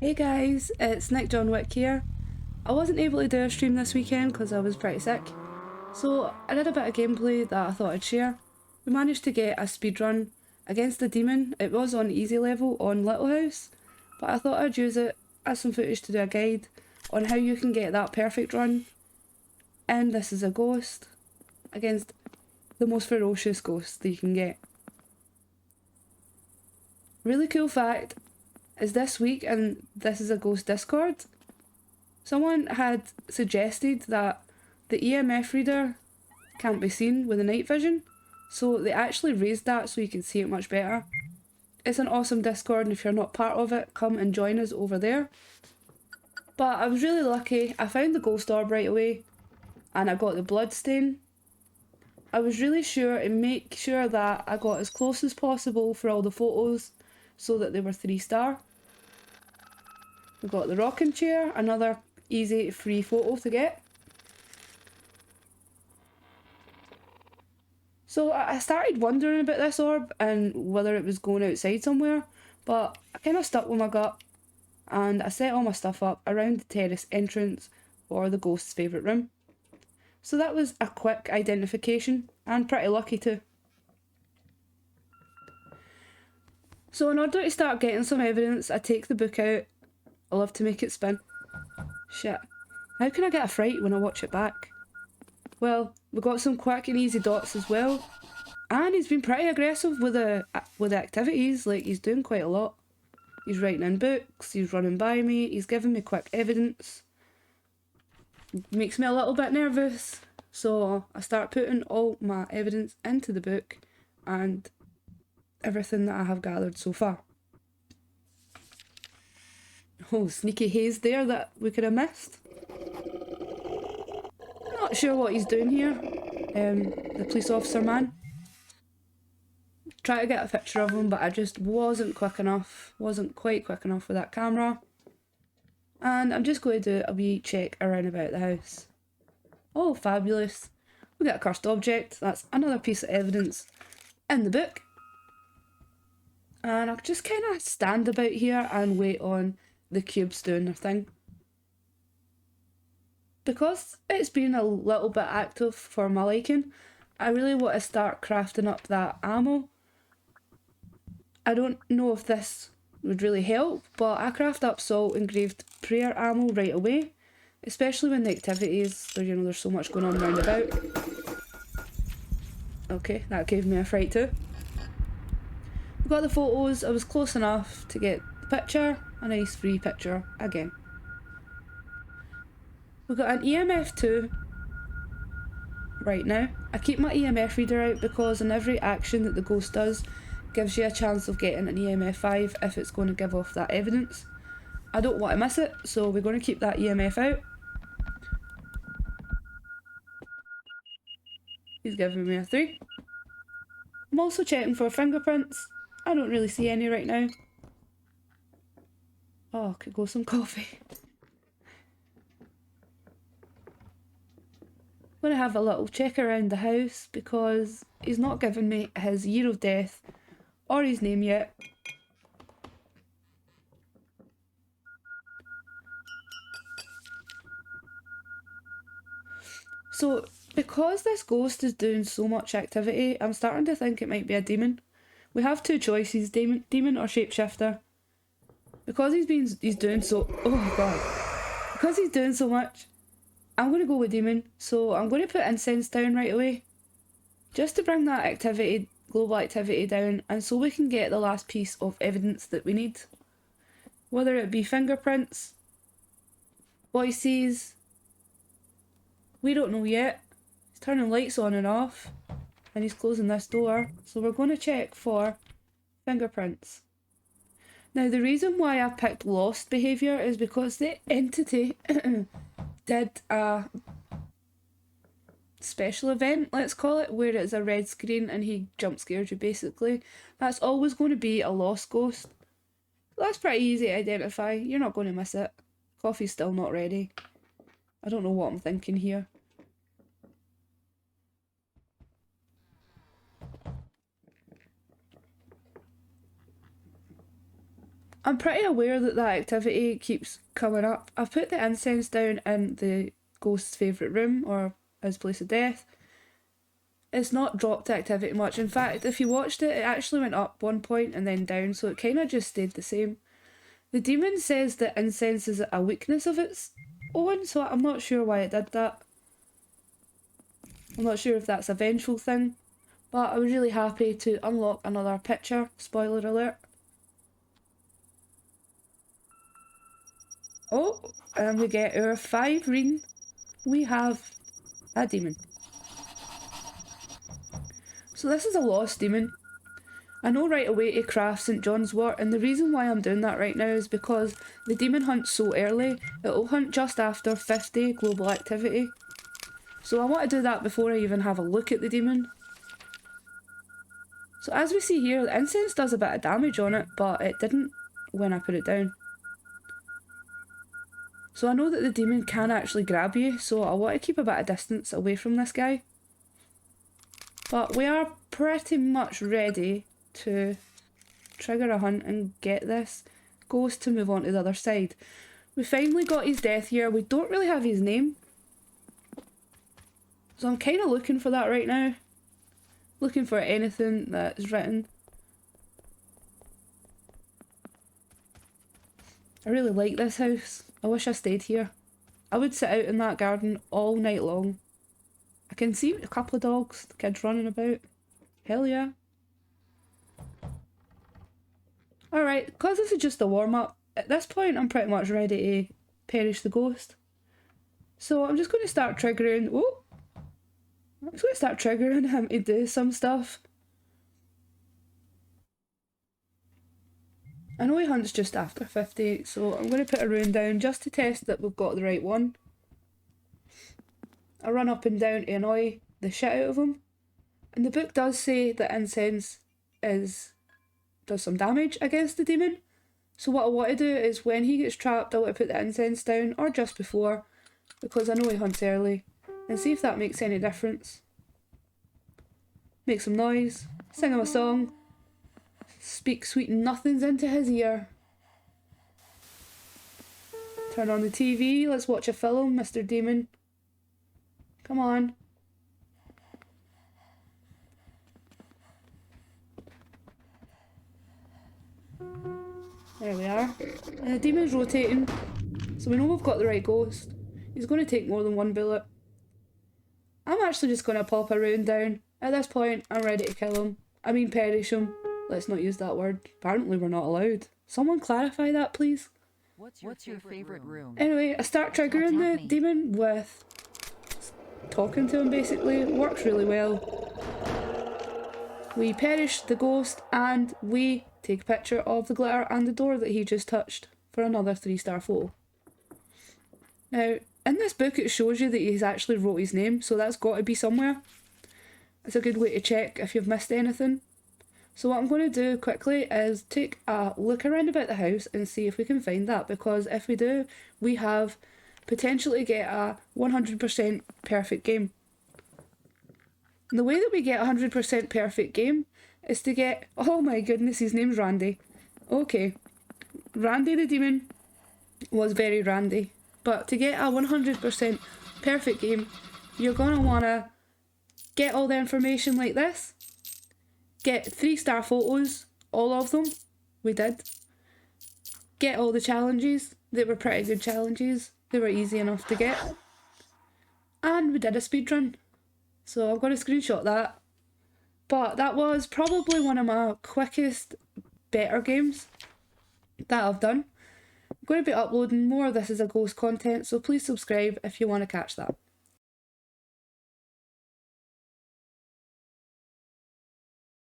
Hey guys, it's Nick John Wick here. I wasn't able to do a stream this weekend because I was pretty sick, so I did a bit of gameplay that I thought I'd share. We managed to get a speedrun against a demon. It was on easy level on Little House, but I thought I'd use it as some footage to do a guide on how you can get that perfect run. And this is a ghost against the most ferocious ghost that you can get. Really cool fact is this week, and this is a ghost Discord, someone had suggested that the EMF reader can't be seen with the night vision, so they actually raised that so you can see it much better. It's an awesome Discord, and if you're not part of it, come and join us over there. But I was really lucky, I found the ghost orb right away, and I got the blood stain. I was really sure to make sure that I got as close as possible for all the photos, so that they were 3-star. We got the rocking chair, another easy free photo to get. So I started wondering about this orb and whether it was going outside somewhere, but I kind of stuck with my gut and I set all my stuff up around the terrace entrance for the ghost's favourite room. So that was a quick identification and pretty lucky too. So in order to start getting some evidence, I take the book out. I love to make it spin. Shit. How can I get a fright when I watch it back? Well, we got some quick and easy dots as well. And he's been pretty aggressive with the activities, like he's doing quite a lot. He's writing in books, he's running by me, he's giving me quick evidence. Makes me a little bit nervous, so I start putting all my evidence into the book and everything that I have gathered so far. Oh, sneaky haze there that we could have missed. Not sure what he's doing here, the police officer man. Try to get a picture of him, but I just wasn't quite quick enough with that camera. And I'm just going to do a wee check around about the house. Oh, fabulous. We got a cursed object, that's another piece of evidence in the book. And I'll just kind of stand about here and wait on the cubes doing their thing. Because it's been a little bit active for my liking, I really want to start crafting up that ammo. I don't know if this would really help, but I craft up salt engraved prayer ammo right away, especially when the activities, there's so much going on round about. Okay, that gave me a fright too. We got the photos, I was close enough to get the picture, a nice free picture again. We've got an EMF 2 right now. I keep my EMF reader out because in every action that the ghost does gives you a chance of getting an EMF 5 if it's going to give off that evidence. I don't want to miss it, so we're going to keep that EMF out. He's giving me a 3. I'm also checking for fingerprints. I don't really see any right now. Oh, could go some coffee. I'm going to have a little check around the house because he's not given me his year of death or his name yet. So, because this ghost is doing so much activity, I'm starting to think it might be a demon. We have two choices, demon or shapeshifter. Because he's doing so, oh god. Because he's doing so much, I'm going to go with demon. So I'm going to put incense down right away. Just to bring that activity, global activity down, and so we can get the last piece of evidence that we need. Whether it be fingerprints, voices, we don't know yet. He's turning lights on and off, and he's closing this door, so we're going to check for fingerprints. Now the reason why I picked lost behaviour is because the entity did a special event, let's call it, where it's a red screen and he jump scares you basically. That's always going to be a lost ghost. That's pretty easy to identify, you're not going to miss it. Coffee's still not ready. I don't know what I'm thinking here. I'm pretty aware that that activity keeps coming up. I've put the incense down in the ghost's favourite room, or his place of death. It's not dropped the activity much. In fact, if you watched it, it actually went up one point and then down, so it kind of just stayed the same. The demon says that incense is a weakness of its own, so I'm not sure why it did that. I'm not sure if that's a vengeful thing, but I was really happy to unlock another picture. Spoiler alert. Oh, and we get our 5 reading. We have a demon. So this is a lost demon. I know right away to craft St. John's wort, and the reason why I'm doing that right now is because the demon hunts so early. It'll hunt just after 50 global activity. So I want to do that before I even have a look at the demon. So as we see here, the incense does a bit of damage on it, but it didn't when I put it down. So I know that the demon can actually grab you, so I want to keep a bit of distance away from this guy. But we are pretty much ready to trigger a hunt and get this ghost to move on to the other side. We finally got his death here. We don't really have his name, so I'm kind of looking for that right now. Looking for anything that's written. I really like this house. I wish I stayed here. I would sit out in that garden all night long. I can see a couple of dogs, the kids running about. Hell yeah. Alright, because this is just a warm-up, at this point I'm pretty much ready to perish the ghost. So I'm just going to start triggering... Oh! I'm just going to start triggering him to do some stuff. I know he hunts just after 50, so I'm going to put a rune down just to test that we've got the right one. I run up and down to annoy the shit out of him. And the book does say that incense does some damage against the demon. So what I want to do is when he gets trapped, I want to put the incense down, or just before, because I know he hunts early, and see if that makes any difference. Make some noise, sing him a song, speak sweet nothings into his ear. Turn on the TV, let's watch a film, Mr. Demon. Come on. There we are. And the demon's rotating, so we know we've got the right ghost. He's going to take more than one bullet. I'm actually just going to pop a rune down. At this point, I'm ready to kill him. I mean perish him. Let's not use that word. Apparently we're not allowed. Someone clarify that, please. What's your favorite room? Anyway, I start triggering the demon with talking to him, basically. It works really well. We perish the ghost and we take a picture of the glitter and the door that he just touched for another 3-star photo. Now, in this book it shows you that he's actually wrote his name, so that's got to be somewhere. It's a good way to check if you've missed anything. So what I'm going to do quickly is take a look around about the house and see if we can find that, because if we do, we have potentially get a 100% perfect game. And the way that we get a 100% perfect game is to get... Oh my goodness, his name's Randy. Okay. Randy the demon was very Randy. But to get a 100% perfect game, you're going to want to get all the information like this. Get 3-star photos, all of them. We did. Get all the challenges. They were pretty good challenges. They were easy enough to get. And we did a speedrun. So I'm going to screenshot that. But that was probably one of my quickest, better games that I've done. I'm going to be uploading more of This Is a Ghost content, so please subscribe if you want to catch that.